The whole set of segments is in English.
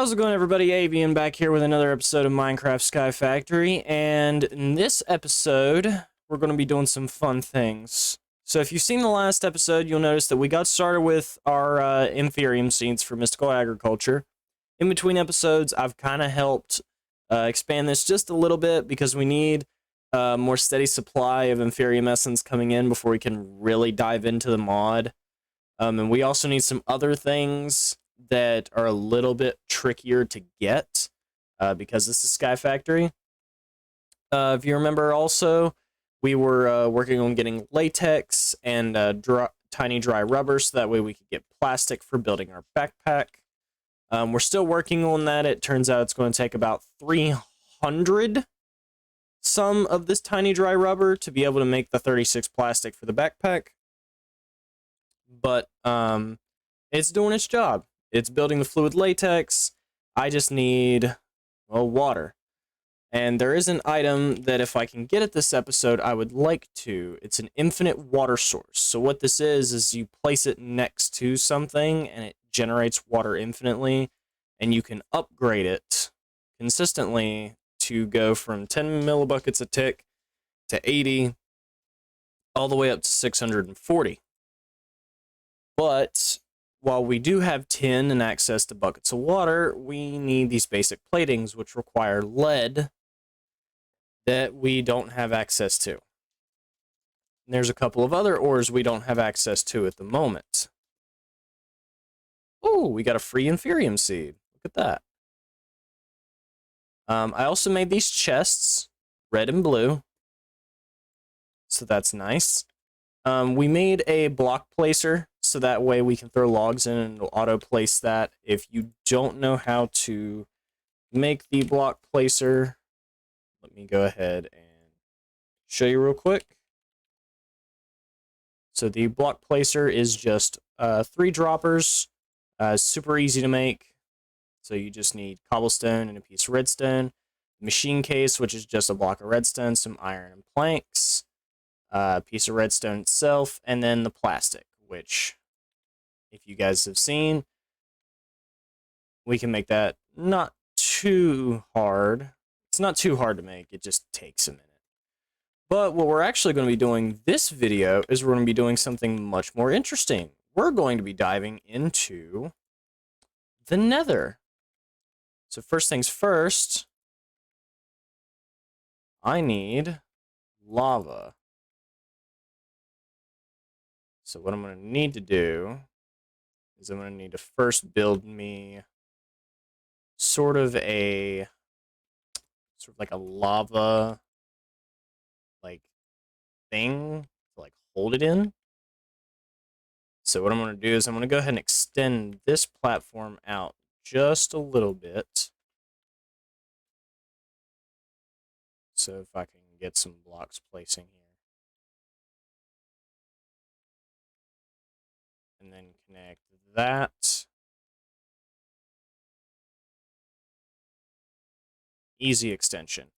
How's it going, everybody? Avian back here with another episode of Minecraft SkyFactory, and in this episode, we're going to be doing some fun things. So if you've seen the last episode, you'll notice that we got started with our Inferium seeds for Mystical Agriculture. In between episodes, I've kind of helped expand this just a little bit because we need a more steady supply of Inferium Essence coming in before we can really dive into the mod. And we also need some other things that are a little bit trickier to get because this is SkyFactory. If you remember also, we were working on getting latex and tiny dry rubber so that way we could get plastic for building our backpack. We're still working on that. It turns out it's going to take about 300 some of this tiny dry rubber to be able to make the 36 plastic for the backpack. But it's doing its job. It's building the fluid latex. I just need, well, water. And there is an item that if I can get it this episode, I would like to. It's an infinite water source. So what this is you place it next to something and it generates water infinitely. And you can upgrade it consistently to go from 10 millibuckets a tick to 80, all the way up to 640. But while we do have tin and access to buckets of water, we need these basic platings, which require lead that we don't have access to. And there's a couple of other ores we don't have access to at the moment. Oh, we got a free Inferium seed. Look at that. I also made these chests, red and blue. So that's nice. We made a block placer, so that way we can throw logs in and it'll auto-place that. If you don't know how to make the block placer, let me go ahead and show you real quick. So the block placer is just 3 droppers, super easy to make. So you just need cobblestone and a piece of redstone, machine case, which is just a block of redstone, some iron and planks, a piece of redstone itself, and then the plastic, which, if you guys have seen, we can make that not too hard. It's not too hard to make, it just takes a minute. But what we're actually going to be doing this video is we're going to be doing something much more interesting. We're going to be diving into the Nether. So first things first, I need lava. So what I'm going to need to do is I'm going to need to first build me sort of like a lava like thing to like hold it in. So what I'm going to do is I'm going to go ahead and extend this platform out just a little bit. So if I can get some blocks placing here. And then connect that. Easy extension.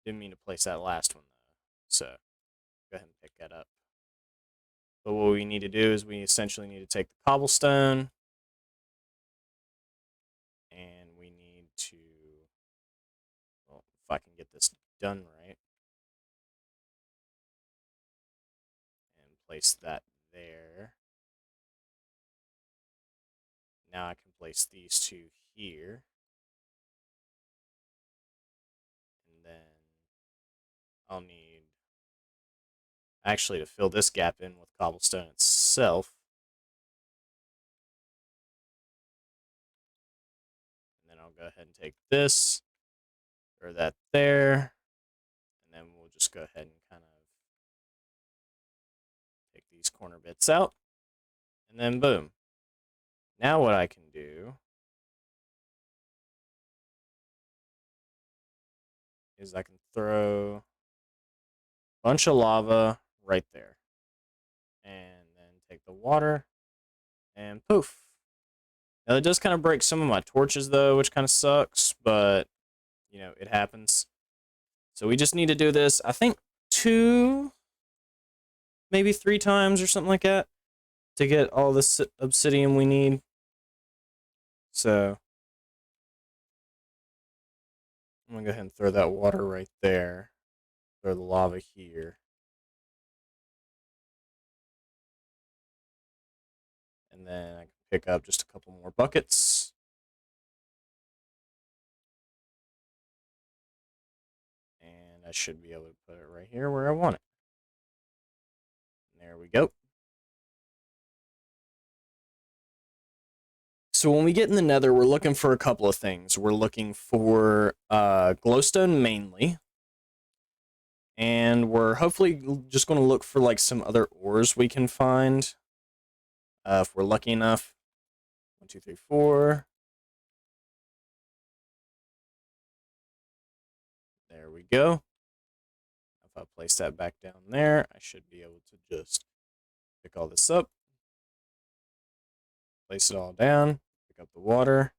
Didn't mean to place that last one though. So go ahead and pick that up. But what we need to do is we essentially need to take the cobblestone and we need to, well, if I can get this done right, and place that there. Now I can place these two here. And then I'll need, actually, to fill this gap in with cobblestone itself. And then I'll go ahead and take this, or that there, and then we'll just go ahead and kind of take these corner bits out, and then boom. Now what I can do is I can throw a bunch of lava right there. And then take the water and poof. Now it does kind of break some of my torches though, which kind of sucks, but you know, it happens. So we just need to do this, I think 2, maybe 3 times or something like that to get all this obsidian we need. So I'm gonna go ahead and throw that water right there. Throw the lava here. And then I can pick up just a couple more buckets. And I should be able to put it right here where I want it. And there we go. So when we get in the Nether, we're looking for a couple of things. We're looking for glowstone mainly. And we're hopefully just going to look for like some other ores we can find. If we're lucky enough. 1, 2, 3, 4. There we go. If I place that back down there, I should be able to just pick all this up. Place it all down. Pick up the water.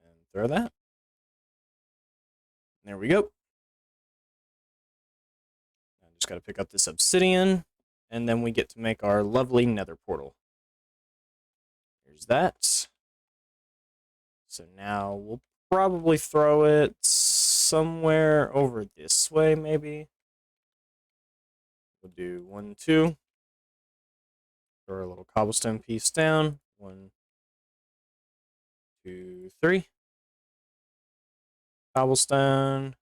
And throw that. There we go. I just got to pick up this obsidian. And then we get to make our lovely nether portal. Here's that. So now we'll probably throw it somewhere over this way, maybe. We'll do 1, 2. Throw a little cobblestone piece down. 1, 2, 3. Cobblestone.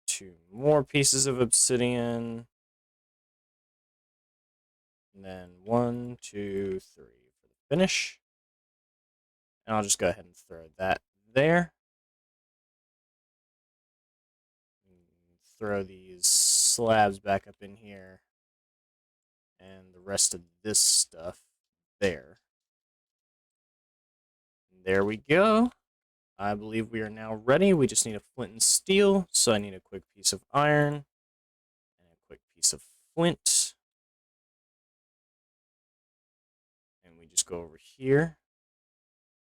2 more pieces of obsidian. And then 1, 2, 3 for the finish. And I'll just go ahead and throw that there. And throw these slabs back up in here. And the rest of this stuff there. And there we go. I believe we are now ready. We just need a flint and steel. So I need a quick piece of iron. And a quick piece of flint. And we just go over here.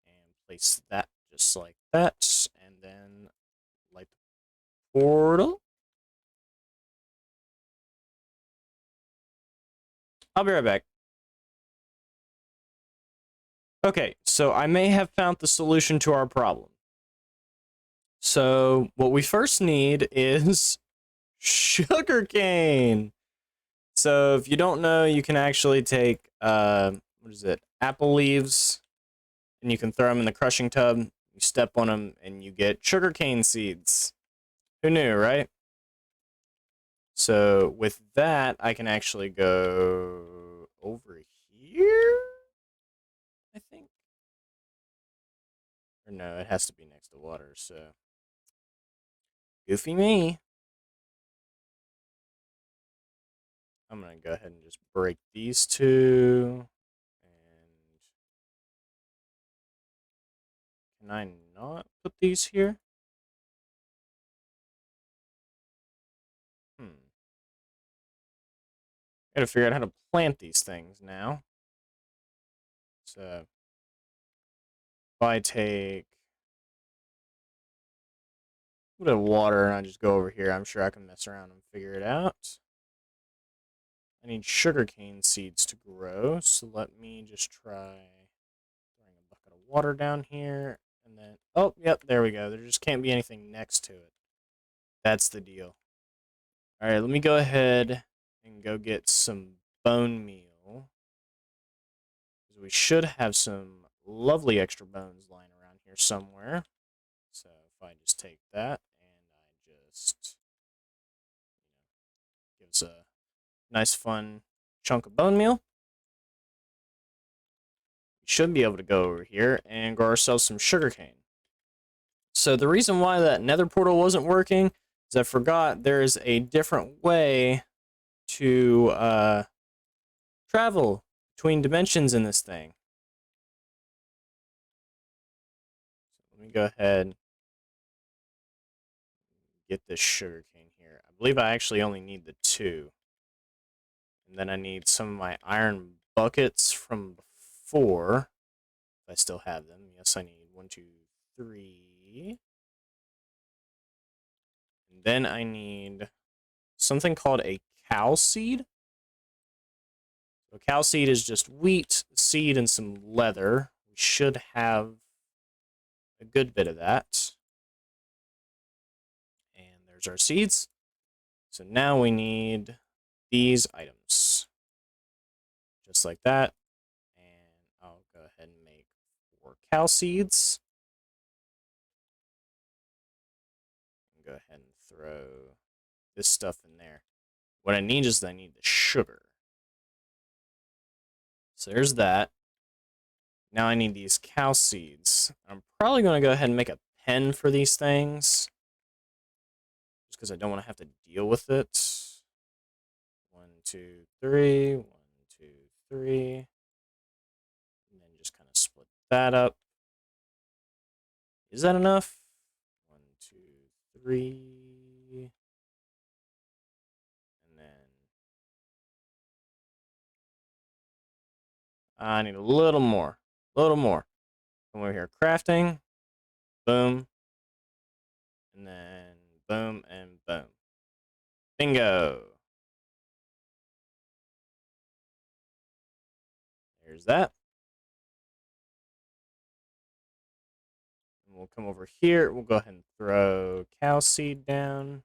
And place that just like that. And then light the portal. I'll be right back. Okay, so I may have found the solution to our problem. So what we first need is sugarcane. So if you don't know, you can actually take apple leaves, and you can throw them in the crushing tub. You step on them, and you get sugarcane seeds. Who knew, right? So with that, I can actually go over here, I think. Or no, it has to be next to water, so goofy me. I'm going to go ahead and just break these two. And can I not put these here? Gotta figure out how to plant these things now. So if I take a bit of water and I just go over here, I'm sure I can mess around and figure it out. I need sugarcane seeds to grow, so let me just try throwing a bucket of water down here, and then, oh, yep, there we go. There just can't be anything next to it. That's the deal. All right, let me go ahead and go get some bone meal. We should have some lovely extra bones lying around here somewhere. So if I just take that and I just, gives a nice fun chunk of bone meal, we should be able to go over here and grow ourselves some sugarcane. So the reason why that nether portal wasn't working is I forgot there is a different way to travel between dimensions in this thing. So let me go ahead and get this sugarcane here. I believe I actually only need the 2. And then I need some of my iron buckets from before. If I still have them. Yes, I need 1, 2, 3. And then I need something called a cow seed. So cow seed is just wheat, seed, and some leather. We should have a good bit of that. And there's our seeds. So now we need these items. Just like that. And I'll go ahead and make 4 cow seeds. And go ahead and throw this stuff in there. What I need is I need the sugar. So there's that. Now I need these cow seeds. I'm probably going to go ahead and make a pen for these things. Just because I don't want to have to deal with it. 1, 2, 3. 1, 2, 3. And then just kind of split that up. Is that enough? 1, 2, 3. And then I need a little more. A little more. Come over here. Crafting. Boom. And then boom and boom. Bingo. There's that. And we'll come over here. We'll go ahead and throw cow seed down.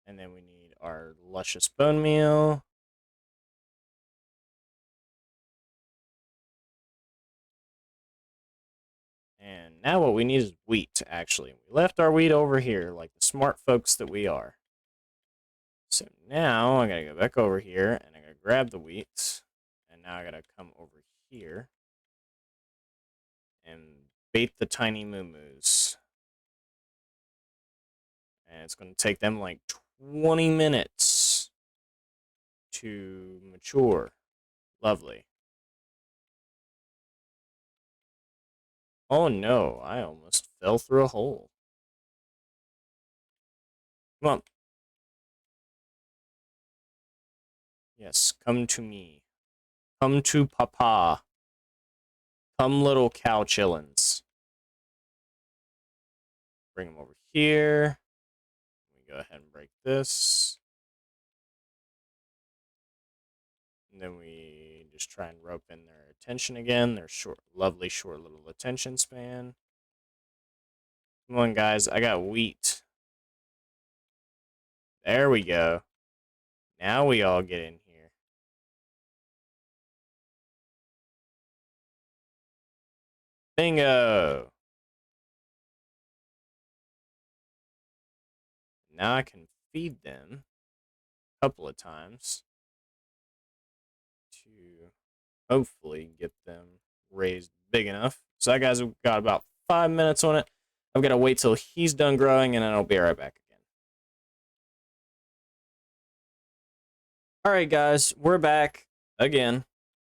And then we need our luscious bone meal. And now what we need is wheat, actually. We left our wheat over here, like the smart folks that we are. So now I gotta go back over here, and I gotta grab the wheat. And now I gotta come over here and bait the tiny moo-moos. And it's gonna take them like 20 minutes to mature. Lovely. Oh no, I almost fell through a hole. Come on. Yes, come to me. Come to Papa. Come, little cow chillins. Bring them over here. Let me go ahead and break this. And then we just try and rope in their attention again. Their short, lovely, short little attention span. Come on, guys. I got wheat. There we go. Now we all get in here. Bingo! Now I can feed them a couple of times to hopefully get them raised big enough. So that guy's got about 5 minutes on it. I've got to wait till he's done growing, and then I'll be right back again. All right, guys, we're back again.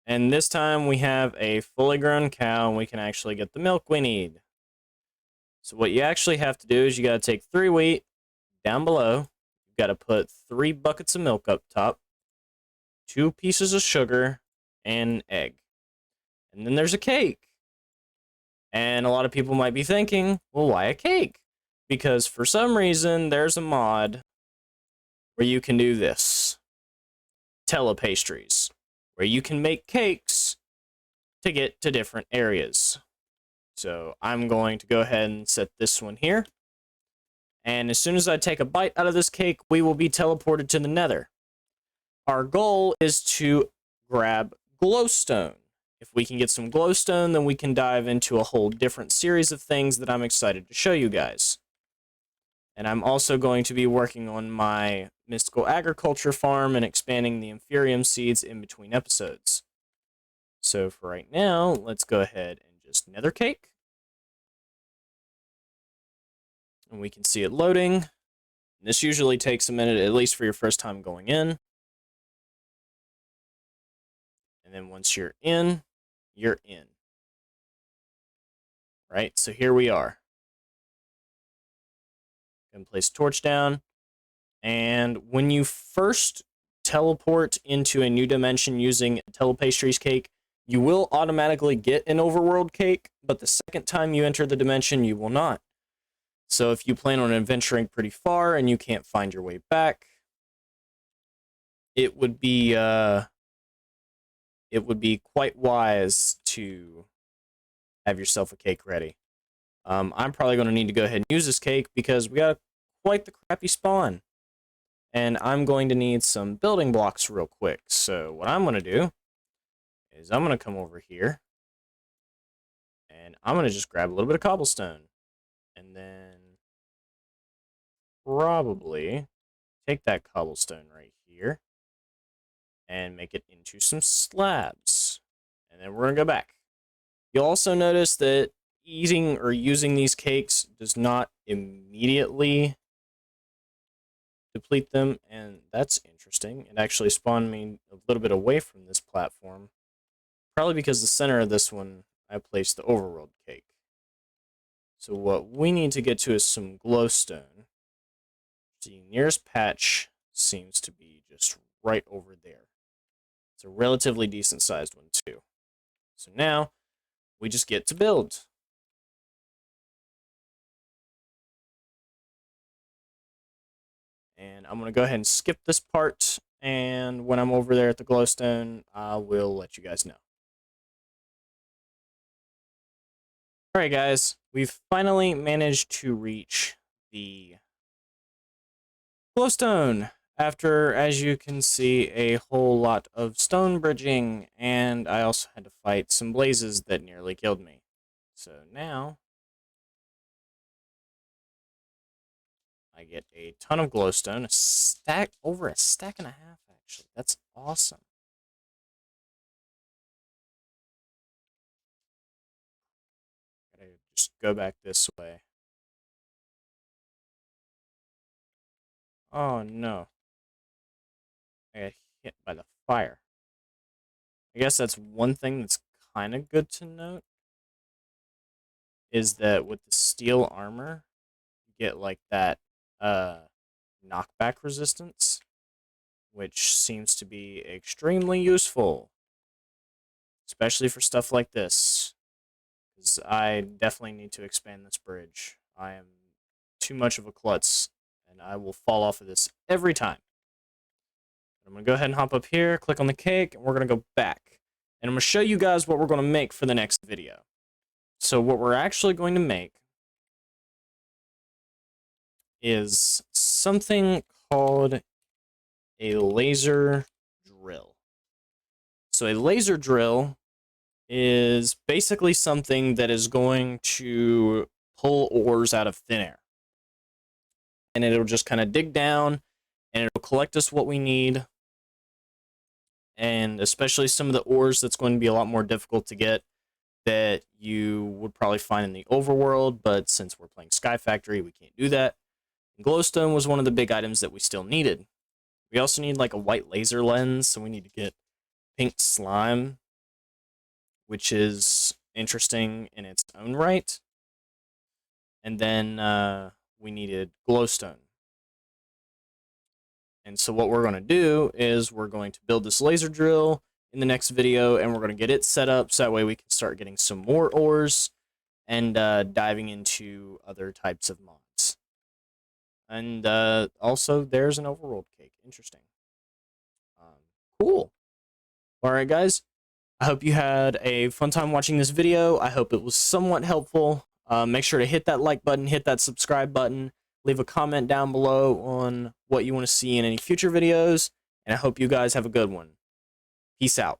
And this time we have a fully grown cow, and we can actually get the milk we need. So what you actually have to do is you got to take 3 wheat down below. You've got to put 3 buckets of milk up top, 2 pieces of sugar, and an egg. And then there's a cake. And a lot of people might be thinking, well, why a cake? Because for some reason, there's a mod where you can do this. Telepastries, where you can make cakes to get to different areas. So I'm going to go ahead and set this one here. And as soon as I take a bite out of this cake, we will be teleported to the Nether. Our goal is to grab glowstone. If we can get some glowstone, then we can dive into a whole different series of things that I'm excited to show you guys. And I'm also going to be working on my mystical agriculture farm and expanding the Inferium seeds in between episodes. So for right now, let's go ahead and just nether cake. And we can see it loading. This usually takes a minute, at least for your first time going in. And then once you're in, you're in. Right, so here we are. Gonna place a torch down. And when you first teleport into a new dimension using Telepastries cake, you will automatically get an overworld cake, but the second time you enter the dimension, you will not. So if you plan on adventuring pretty far and you can't find your way back, it would be it would be quite wise to have yourself a cake ready. I'm probably going to need to go ahead and use this cake because we got quite the crappy spawn. And I'm going to need some building blocks real quick. So what I'm going to do is I'm going to come over here. And I'm going to just grab a little bit of cobblestone. And then probably take that cobblestone right here and make it into some slabs. And then we're going to go back. You'll also notice that eating or using these cakes does not immediately deplete them, and that's interesting. It actually spawned me a little bit away from this platform, probably because the center of this one I placed the overworld cake. So what we need to get to is some glowstone. The nearest patch seems to be just right over there. It's a relatively decent sized one too. So now we just get to build. And I'm going to go ahead and skip this part, and when I'm over there at the glowstone, I will let you guys know. Alright guys, we've finally managed to reach the glowstone after, as you can see, a whole lot of stone bridging, and I also had to fight some blazes that nearly killed me. So now I get a ton of glowstone, over a stack and a half actually. That's awesome. Gotta just go back this way. Oh no. I got hit by the fire. I guess that's one thing that's kind of good to note, is that with the steel armor, you get like that knockback resistance, which seems to be extremely useful, especially for stuff like this, because I definitely need to expand this bridge. I am too much of a klutz, and I will fall off of this every time. I'm going to go ahead and hop up here, click on the cake, and we're going to go back. And I'm going to show you guys what we're going to make for the next video. So what we're actually going to make is something called a laser drill. So a laser drill is basically something that is going to pull ores out of thin air. And it'll just kind of dig down, and it'll collect us what we need. And especially some of the ores that's going to be a lot more difficult to get that you would probably find in the overworld, but since we're playing SkyFactory, we can't do that. And glowstone was one of the big items that we still needed. We also need like a white laser lens, so we need to get pink slime, which is interesting in its own right. And then we needed glowstone. And so what we're going to do is we're going to build this laser drill in the next video, and we're going to get it set up so that way we can start getting some more ores and diving into other types of mods. And also, there's an overworld cake. Interesting. Cool. Alright, guys. I hope you had a fun time watching this video. I hope it was somewhat helpful. Make sure to hit that like button, hit that subscribe button. Leave a comment down below on what you want to see in any future videos. And I hope you guys have a good one. Peace out.